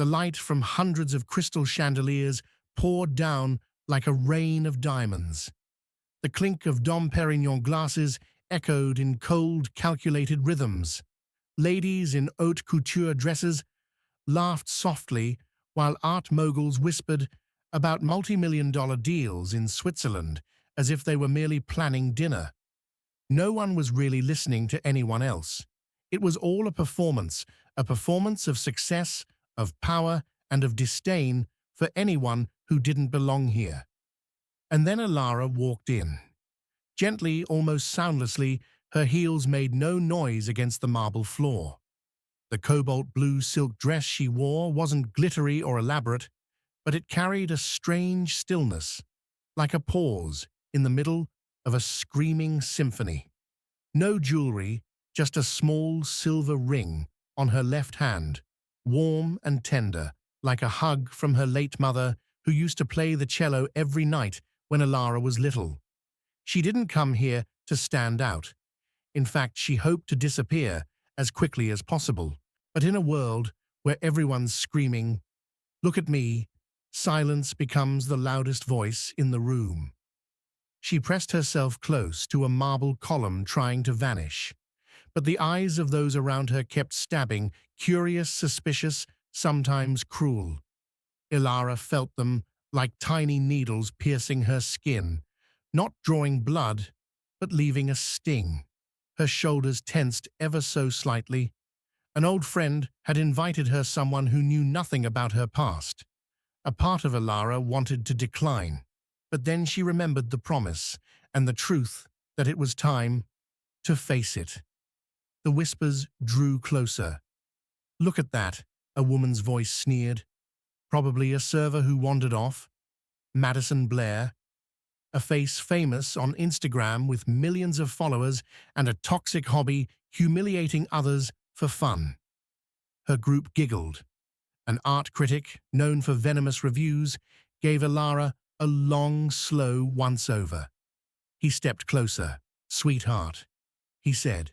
The light from hundreds of crystal chandeliers poured down like a rain of diamonds. The clink of Dom Pérignon glasses echoed in cold, calculated rhythms. Ladies in haute couture dresses laughed softly while art moguls whispered about multi-million-dollar deals in Switzerland as if they were merely planning dinner. No one was really listening to anyone else. It was all a performance of success, of power, and of disdain for anyone who didn't belong here. And then Alara walked in. Gently, almost soundlessly, her heels made no noise against the marble floor. The cobalt blue silk dress she wore wasn't glittery or elaborate, but it carried a strange stillness, like a pause in the middle of a screaming symphony. No jewelry, just a small silver ring on her left hand, warm and tender, like a hug from her late mother who used to play the cello every night when Alara was little. She didn't come here to stand out. In fact, she hoped to disappear as quickly as possible. But in a world where everyone's screaming, "Look at me," silence becomes the loudest voice in the room. She pressed herself close to a marble column trying to vanish. But the eyes of those around her kept stabbing, curious, suspicious, sometimes cruel. Alara felt them like tiny needles piercing her skin, not drawing blood, but leaving a sting. Her shoulders tensed ever so slightly. An old friend had invited her someone who knew nothing about her past. A part of Alara wanted to decline, but then she remembered the promise and the truth that it was time to face it. The whispers drew closer. "Look at that," a woman's voice sneered. "Probably a server who wandered off. Madison Blair. A face famous on Instagram with millions of followers and a toxic hobby humiliating others for fun." Her group giggled. An art critic, known for venomous reviews, gave Alara a long, slow once-over. He stepped closer. "Sweetheart," he said,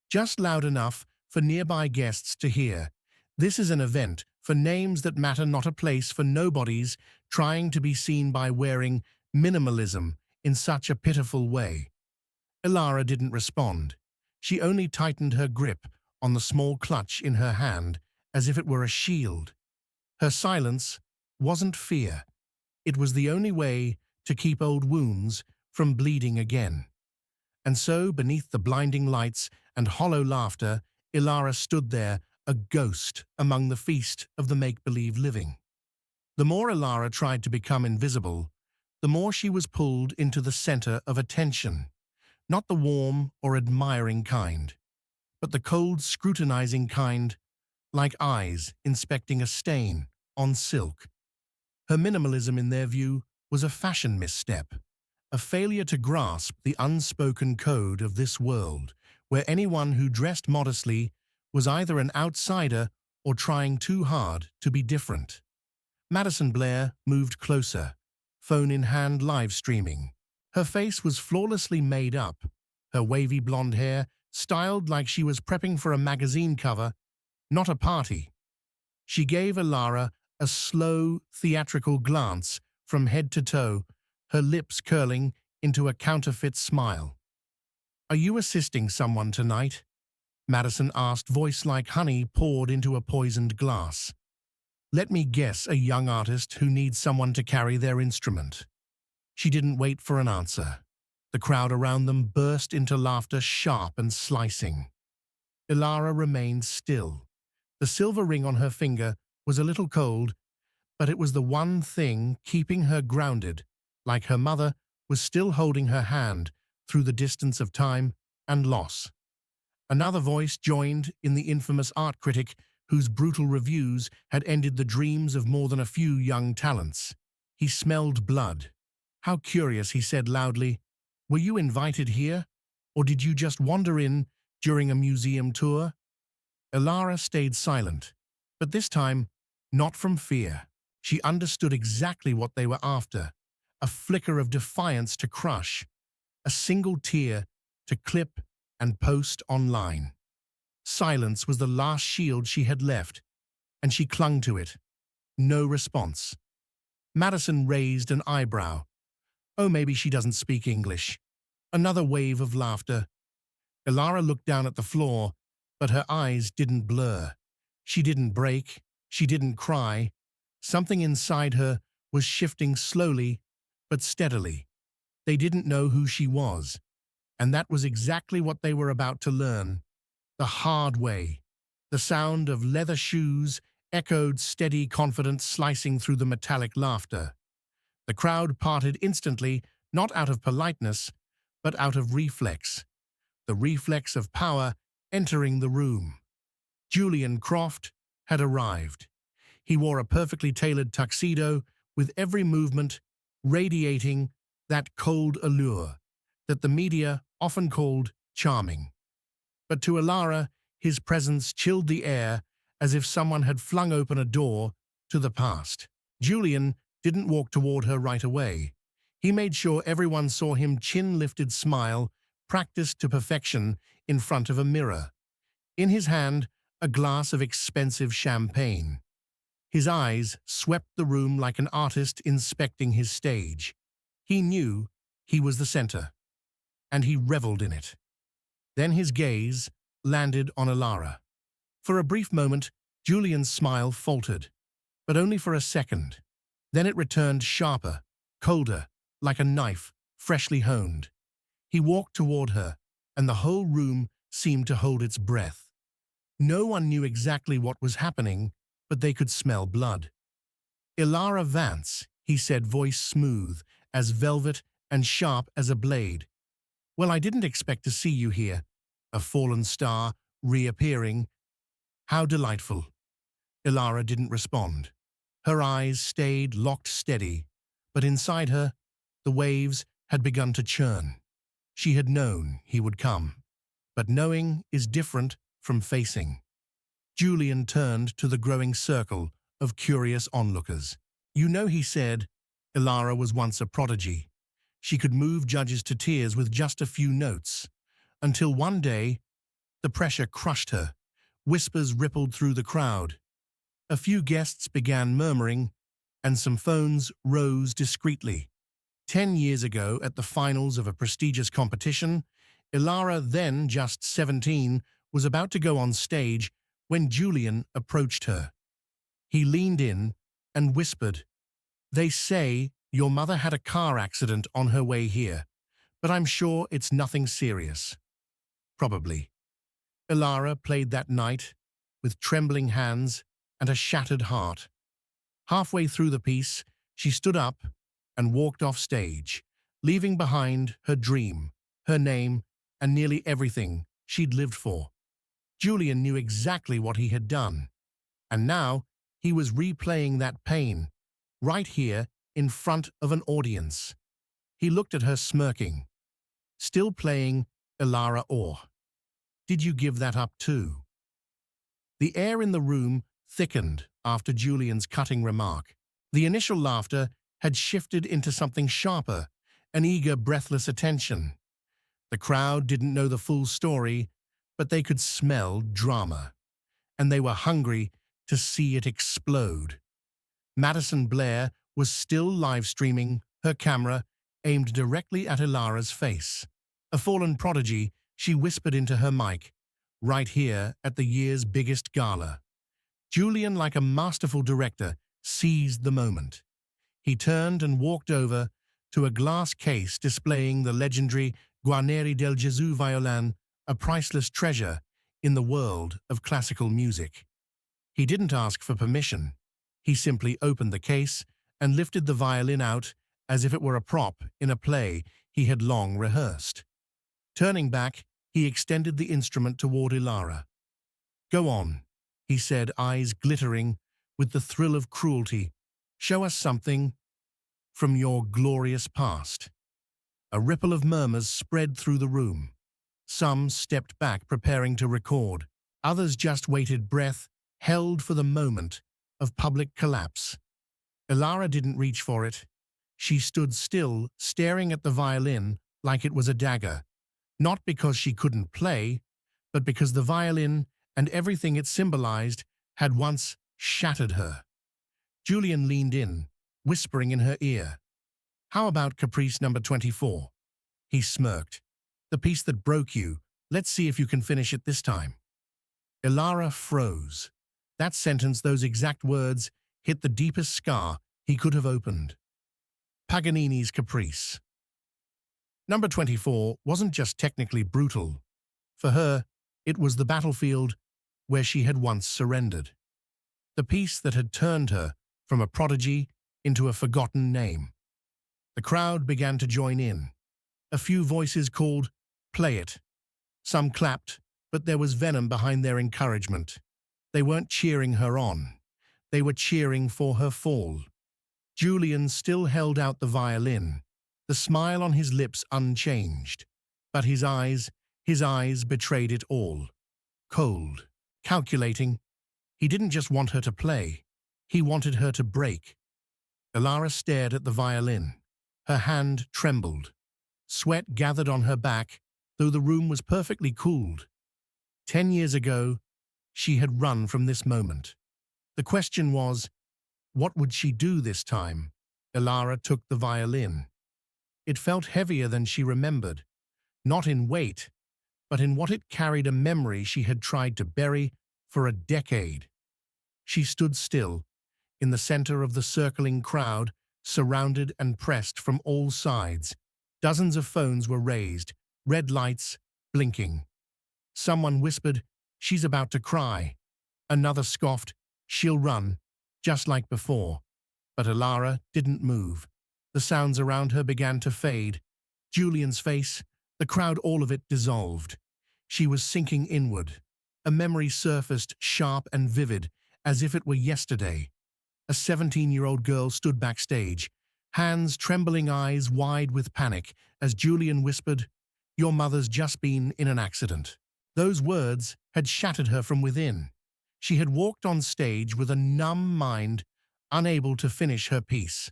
just loud enough for nearby guests to hear. "This is an event for names that matter, not a place for nobodies trying to be seen by wearing minimalism in such a pitiful way." Alara didn't respond. She only tightened her grip on the small clutch in her hand as if it were a shield. Her silence wasn't fear. It was the only way to keep old wounds from bleeding again. And so, beneath the blinding lights and hollow laughter, Alara stood there, a ghost among the feast of the make-believe living. The more Alara tried to become invisible, the more she was pulled into the center of attention. Not the warm or admiring kind, but the cold, scrutinizing kind, like eyes inspecting a stain on silk. Her minimalism, in their view, was a fashion misstep, a failure to grasp the unspoken code of this world, where anyone who dressed modestly was either an outsider or trying too hard to be different. Madison Blair moved closer, phone in hand, live streaming. Her face was flawlessly made up, her wavy blonde hair styled like she was prepping for a magazine cover, not a party. She gave Alara a slow, theatrical glance from head to toe, her lips curling into a counterfeit smile. "Are you assisting someone tonight?" Madison asked, voice like honey poured into a poisoned glass. "Let me guess, a young artist who needs someone to carry their instrument." She didn't wait for an answer. The crowd around them burst into laughter, sharp and slicing. Alara remained still. The silver ring on her finger was a little cold, but it was the one thing keeping her grounded, like her mother was still holding her hand through the distance of time and loss. Another voice joined in, the infamous art critic whose brutal reviews had ended the dreams of more than a few young talents. He smelled blood. "How curious," he said loudly. "Were you invited here, or did you just wander in during a museum tour?" Alara stayed silent, but this time not from fear. She understood exactly what they were after, a flicker of defiance to crush, a single tear to clip and post online. Silence was the last shield she had left, and she clung to it, No response. Madison raised an eyebrow. Oh, maybe she doesn't speak English. Another wave of laughter. Ilara looked down at the floor, but her eyes didn't blur. She didn't break. She didn't cry. Something inside her was shifting slowly, but steadily. They didn't know who she was, and that was exactly what they were about to learn. The hard way. The sound of leather shoes echoed steady confidence slicing through the metallic laughter. The crowd parted instantly, not out of politeness, but out of reflex. The reflex of power entering the room. Julian Croft had arrived. He wore a perfectly tailored tuxedo, with every movement radiating that cold allure that the media often called charming. But to Ilara, his presence chilled the air as if someone had flung open a door to the past. Julian didn't walk toward her right away. He made sure everyone saw him chin-lifted smile, practiced to perfection in front of a mirror. In his hand, a glass of expensive champagne. His eyes swept the room like an artist inspecting his stage. He knew he was the center, and he reveled in it. Then his gaze landed on Ilara. For a brief moment, Julian's smile faltered, but only for a second. Then it returned sharper, colder, like a knife, freshly honed. He walked toward her, and the whole room seemed to hold its breath. No one knew exactly what was happening, but they could smell blood. Ilara Vance, he said, voice smooth as velvet and sharp as a blade. Well, I didn't expect to see you here. A fallen star, reappearing. How delightful. Ilara didn't respond. Her eyes stayed locked steady, but inside her, the waves had begun to churn. She had known he would come, but knowing is different from facing. Julian turned to the growing circle of curious onlookers. You know, he said, Ilara was once a prodigy. She could move judges to tears with just a few notes, until one day, the pressure crushed her. Whispers rippled through the crowd. A few guests began murmuring, and some phones rose discreetly. 10 years ago, at the finals of a prestigious competition, Ilara, then just 17, was about to go on stage when Julian approached her. He leaned in and whispered, "They say your mother had a car accident on her way here, but I'm sure it's nothing serious." Probably. Ilara played that night with trembling hands and a shattered heart. Halfway through the piece, she stood up and walked off stage, leaving behind her dream, her name, and nearly everything she'd lived for. Julian knew exactly what he had done, and now he was replaying that pain, right here in front of an audience. He looked at her smirking, still playing Ilara Orr. Did you give that up too? The air in the room thickened after Julian's cutting remark. The initial laughter had shifted into something sharper, an eager, breathless attention. The crowd didn't know the full story, but they could smell drama, and they were hungry to see it explode. Madison Blair was still live-streaming, her camera aimed directly at Ilara's face. A fallen prodigy, she whispered into her mic, right here at the year's biggest gala. Julian, like a masterful director, seized the moment. He turned and walked over to a glass case displaying the legendary Guarneri del Gesù violin, a priceless treasure in the world of classical music. He didn't ask for permission. He simply opened the case and lifted the violin out as if it were a prop in a play he had long rehearsed. Turning back, he extended the instrument toward Ilara. "Go on," he said, eyes glittering with the thrill of cruelty. "Show us something from your glorious past." A ripple of murmurs spread through the room. Some stepped back, preparing to record. Others just waited, breath held for the moment of public collapse. Ilara didn't reach for it. She stood still, staring at the violin like it was a dagger, not because she couldn't play, but because the violin and everything it symbolized had once shattered her. Julian leaned in, whispering in her ear. How about Caprice number 24? He smirked. The piece that broke you. Let's see if you can finish it this time. Ilara froze. That sentence, those exact words, hit the deepest scar he could have opened. Paganini's Caprice. Number 24 wasn't just technically brutal. For her, it was the battlefield where she had once surrendered. The piece that had turned her from a prodigy into a forgotten name. The crowd began to join in. A few voices called, "Play it." Some clapped, but there was venom behind their encouragement. They weren't cheering her on. They were cheering for her fall. Julian still held out the violin, the smile on his lips unchanged. But his eyes betrayed it all. Cold, calculating. He didn't just want her to play. He wanted her to break. Ilara stared at the violin. Her hand trembled. Sweat gathered on her back, though the room was perfectly cooled. 10 years ago, she had run from this moment. The question was, what would she do this time? Ilara took the violin. It felt heavier than she remembered, not in weight, but in what it carried, a memory she had tried to bury for a decade. She stood still, in the center of the circling crowd, surrounded and pressed from all sides. Dozens of phones were raised, red lights blinking. Someone whispered, "She's about to cry." Another scoffed, "She'll run, just like before." But Ilara didn't move. The sounds around her began to fade. Julian's face, the crowd, all of it dissolved. She was sinking inward. A memory surfaced, sharp and vivid, as if it were yesterday. A 17-year-old girl stood backstage, hands trembling, eyes wide with panic, as Julian whispered, "Your mother's just been in an accident." Those words had shattered her from within. She had walked on stage with a numb mind, unable to finish her piece.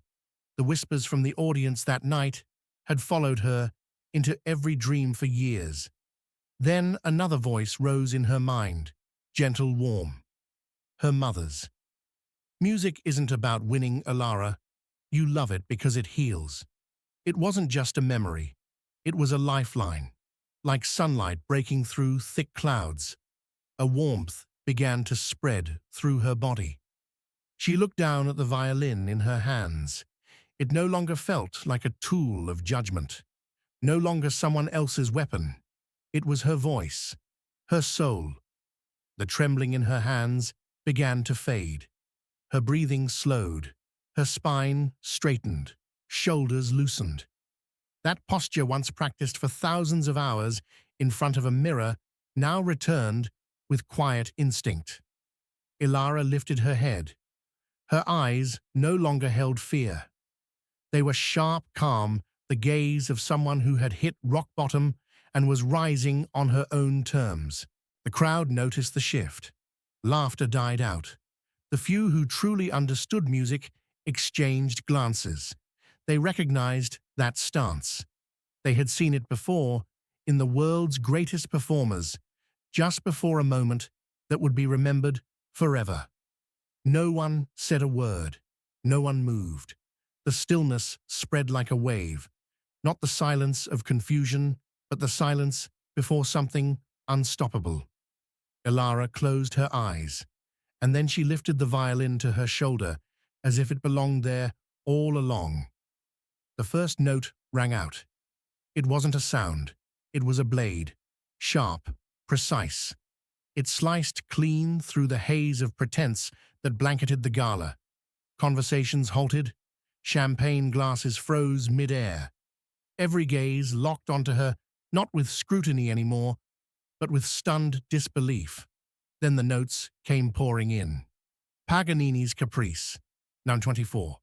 The whispers from the audience that night had followed her into every dream for years. Then another voice rose in her mind, gentle, warm. Her mother's. Music isn't about winning, Ilara. You love it because it heals. It wasn't just a memory. It was a lifeline, like sunlight breaking through thick clouds. A warmth began to spread through her body. She looked down at the violin in her hands. It no longer felt like a tool of judgment, no longer someone else's weapon. It was her voice, her soul. The trembling in her hands began to fade. Her breathing slowed, her spine straightened, shoulders loosened. That posture, once practiced for thousands of hours in front of a mirror, now returned with quiet instinct. Ilara lifted her head. Her eyes no longer held fear. They were sharp, calm, the gaze of someone who had hit rock bottom and was rising on her own terms. The crowd noticed the shift. Laughter died out. The few who truly understood music exchanged glances. They recognized that stance. They had seen it before in the world's greatest performers, just before a moment that would be remembered forever. No one said a word. No one moved. The stillness spread like a wave, not the silence of confusion, but the silence before something unstoppable. Ilara closed her eyes, and then she lifted the violin to her shoulder as if it belonged there all along. The first note rang out. It wasn't a sound. It was a blade, sharp, precise. It sliced clean through the haze of pretense that blanketed the gala. Conversations halted. Champagne glasses froze mid-air. Every gaze locked onto her, not with scrutiny anymore, but with stunned disbelief. Then the notes came pouring in. Paganini's Caprice, now 24.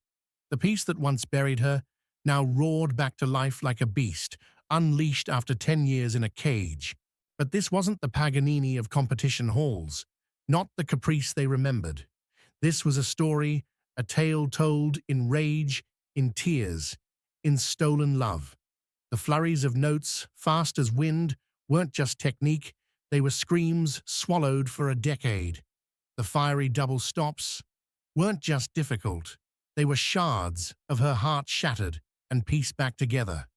The piece that once buried her now roared back to life like a beast, unleashed after 10 years in a cage. But this wasn't the Paganini of competition halls, not the Caprice they remembered. This was a story, a tale told in rage, in tears, in stolen love. The flurries of notes, fast as wind, weren't just technique, they were screams swallowed for a decade. The fiery double stops, weren't just difficult. They were shards of her heart shattered and pieced back together.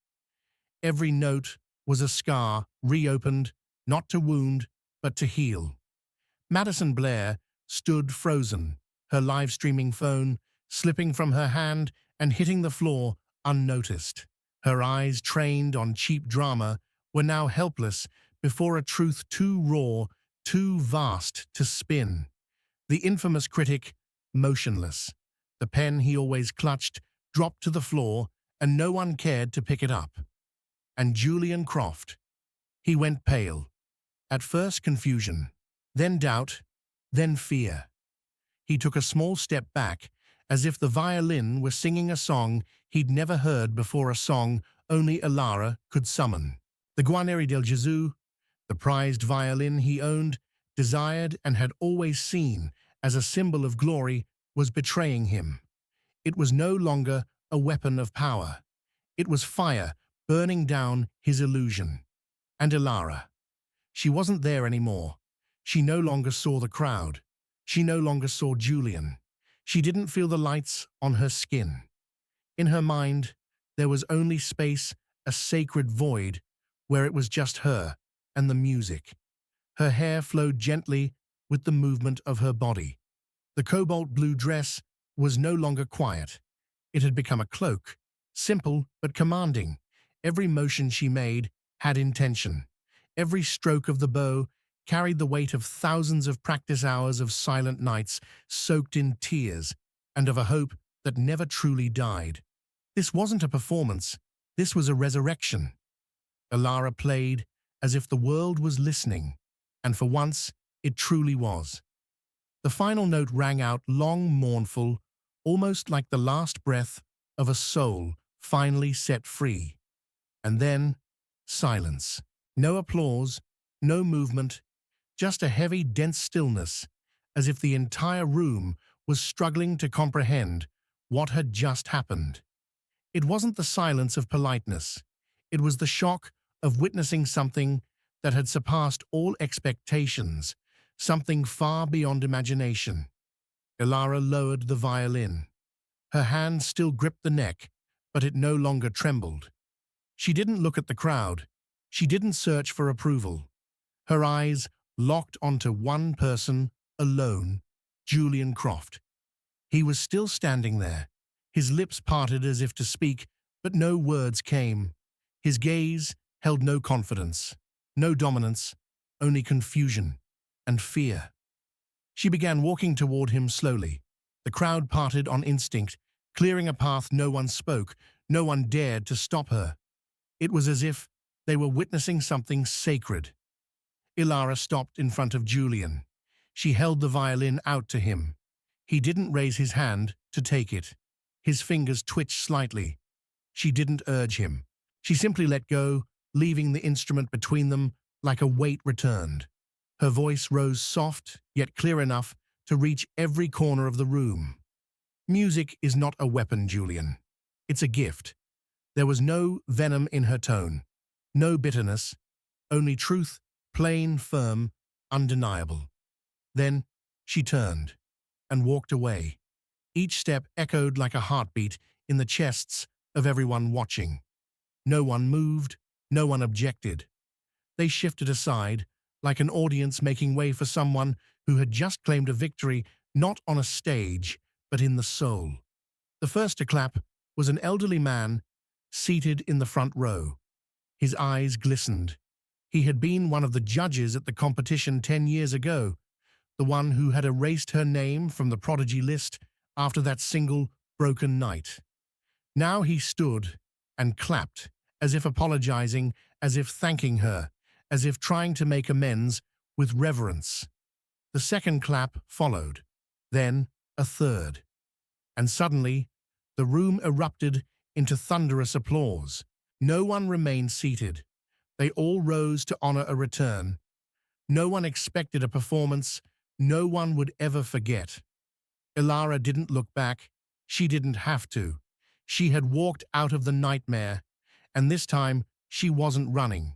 Every note was a scar reopened, not to wound, but to heal. Madison Blair stood frozen, her live-streaming phone slipping from her hand and hitting the floor unnoticed. Her eyes, trained on cheap drama, were now helpless before a truth too raw, too vast to spin. The infamous critic, motionless. The pen he always clutched dropped to the floor, and no one cared to pick it up. And Julian Croft. He went pale. At first confusion, then doubt, then fear. He took a small step back, as if the violin were singing a song he'd never heard before, a song only Elara could summon. The Guarneri del Gesù, the prized violin he owned, desired, and had always seen as a symbol of glory, was betraying him. It was no longer a weapon of power. It was fire burning down his illusion. And Elara. She wasn't there anymore. She no longer saw the crowd. She no longer saw Julian. She didn't feel the lights on her skin. In her mind, there was only space, a sacred void, where it was just her and the music. Her hair flowed gently with the movement of her body. The cobalt blue dress was no longer quiet. It had become a cloak, simple but commanding. Every motion she made had intention. Every stroke of the bow carried the weight of thousands of practice hours, of silent nights soaked in tears, and of a hope that never truly died. This wasn't a performance. This was a resurrection. Elara played as if the world was listening, and for once it truly was. The final note rang out long, mournful, almost like the last breath of a soul finally set free. And then, silence. No applause, no movement, just a heavy, dense stillness, as if the entire room was struggling to comprehend what had just happened. It wasn't the silence of politeness. It was the shock of witnessing something that had surpassed all expectations, something far beyond imagination. Elara lowered the violin. Her hand still gripped the neck, but it no longer trembled. She didn't look at the crowd. She didn't search for approval. Her eyes locked onto one person, alone, Julian Croft. He was still standing there, his lips parted as if to speak, but no words came. His gaze held no confidence, no dominance, only confusion and fear. She began walking toward him slowly. The crowd parted on instinct, clearing a path. No one spoke, no one dared to stop her. It was as if they were witnessing something sacred. Elara stopped in front of Julian. She held the violin out to him. He didn't raise his hand to take it. His fingers twitched slightly. She didn't urge him. She simply let go, leaving the instrument between them like a weight returned. Her voice rose soft, yet clear enough to reach every corner of the room. Music is not a weapon, Julian. It's a gift. There was no venom in her tone, no bitterness, only truth, plain, firm, undeniable. Then she turned and walked away. Each step echoed like a heartbeat in the chests of everyone watching. No one moved, no one objected. They shifted aside, like an audience making way for someone who had just claimed a victory, not on a stage, but in the soul. The first to clap was an elderly man seated in the front row. His eyes glistened. He had been one of the judges at the competition 10 years ago, the one who had erased her name from the prodigy list after that single broken night. Now he stood and clapped, as if apologizing, as if thanking her, as if trying to make amends with reverence. The second clap followed, then a third. And suddenly, the room erupted into thunderous applause. No one remained seated. They all rose to honor a return. No one expected a performance no one would ever forget. Elara didn't look back. She didn't have to. She had walked out of the nightmare, and this time she wasn't running.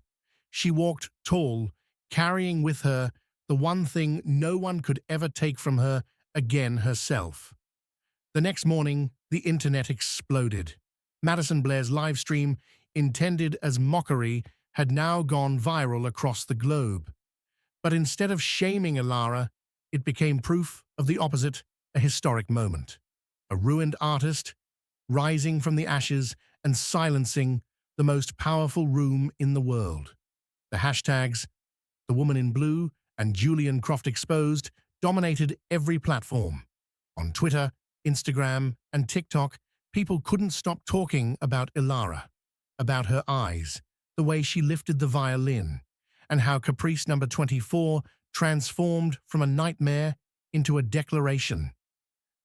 She walked tall, carrying with her the one thing no one could ever take from her again, herself. The next morning, the internet exploded. Madison Blair's live stream, intended as mockery, had now gone viral across the globe. But instead of shaming Ilara, it became proof of the opposite, a historic moment. A ruined artist, rising from the ashes and silencing the most powerful room in the world. The hashtags, The Woman in Blue and Julian Croft Exposed, dominated every platform. On Twitter, Instagram, and TikTok, people couldn't stop talking about Ilara, about her eyes, the way she lifted the violin, and how Caprice number 24 transformed from a nightmare into a declaration.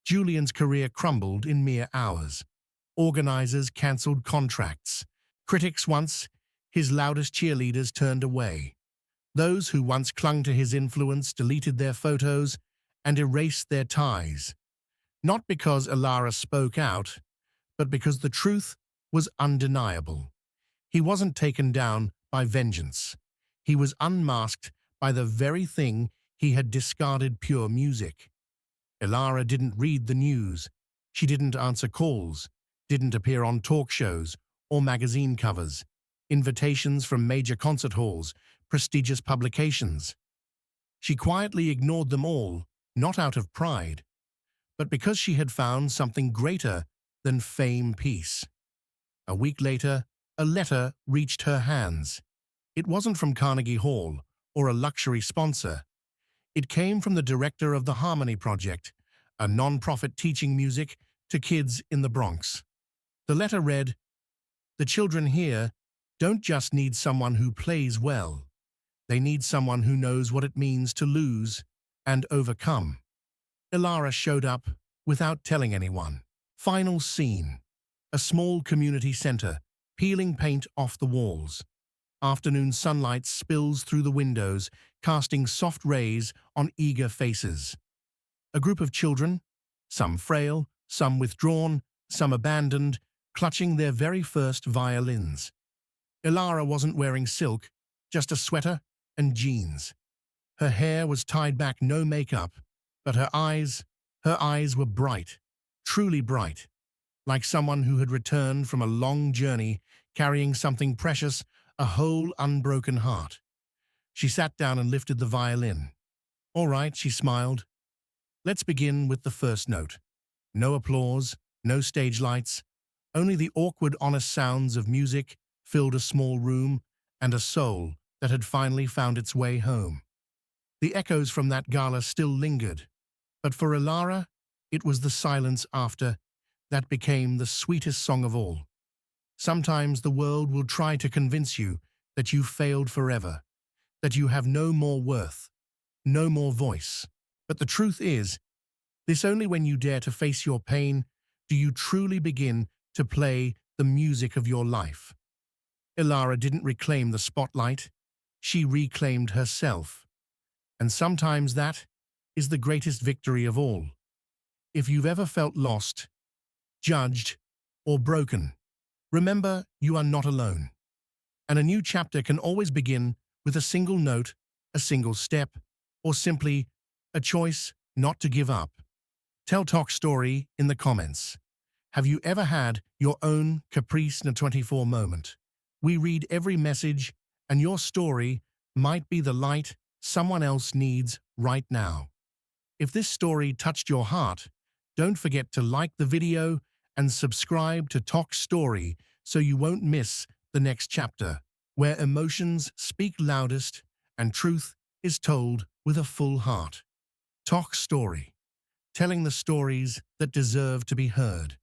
Julian's career crumbled in mere hours. Organizers cancelled contracts. Critics once his loudest cheerleaders turned away. Those who once clung to his influence deleted their photos and erased their ties. Not because Ilara spoke out, but because the truth was undeniable. He wasn't taken down by vengeance. He was unmasked by the very thing he had discarded: pure music. Ilara didn't read the news. She didn't answer calls, didn't appear on talk shows or magazine covers, invitations from major concert halls, prestigious publications. She quietly ignored them all, not out of pride, but because she had found something greater than fame, peace. A week later, a letter reached her hands. It wasn't from Carnegie Hall or a luxury sponsor. It came from the director of the Harmony Project, a non-profit teaching music to kids in the Bronx. The letter read, "The children here don't just need someone who plays well. They need someone who knows what it means to lose and overcome." Ilara showed up without telling anyone. Final scene. A small community center, peeling paint off the walls. Afternoon sunlight spills through the windows, casting soft rays on eager faces. A group of children, some frail, some withdrawn, some abandoned, clutching their very first violins. Ilara wasn't wearing silk, just a sweater and jeans. Her hair was tied back, no makeup, but her eyes were bright, truly bright, like someone who had returned from a long journey carrying something precious, a whole unbroken heart. She sat down and lifted the violin. "All right," she smiled. "Let's begin with the first note." No applause, no stage lights, only the awkward, honest sounds of music filled a small room and a soul that had finally found its way home. The echoes from that gala still lingered, but for Ilara, it was the silence after that became the sweetest song of all. Sometimes the world will try to convince you that you failed forever, that you have no more worth, no more voice. But the truth is, this only when you dare to face your pain do you truly begin to play the music of your life. Ilara didn't reclaim the spotlight, she reclaimed herself. And sometimes that is the greatest victory of all. If you've ever felt lost, judged, or broken, remember you are not alone. And a new chapter can always begin with a single note, a single step, or simply a choice not to give up. Tell Toch story in the comments. Have you ever had your own Caprice number 24 moment? We read every message, and your story might be the light someone else needs right now. If this story touched your heart, don't forget to like the video and subscribe to Toch Story so you won't miss the next chapter, where emotions speak loudest and truth is told with a full heart. Toch Story, telling the stories that deserve to be heard.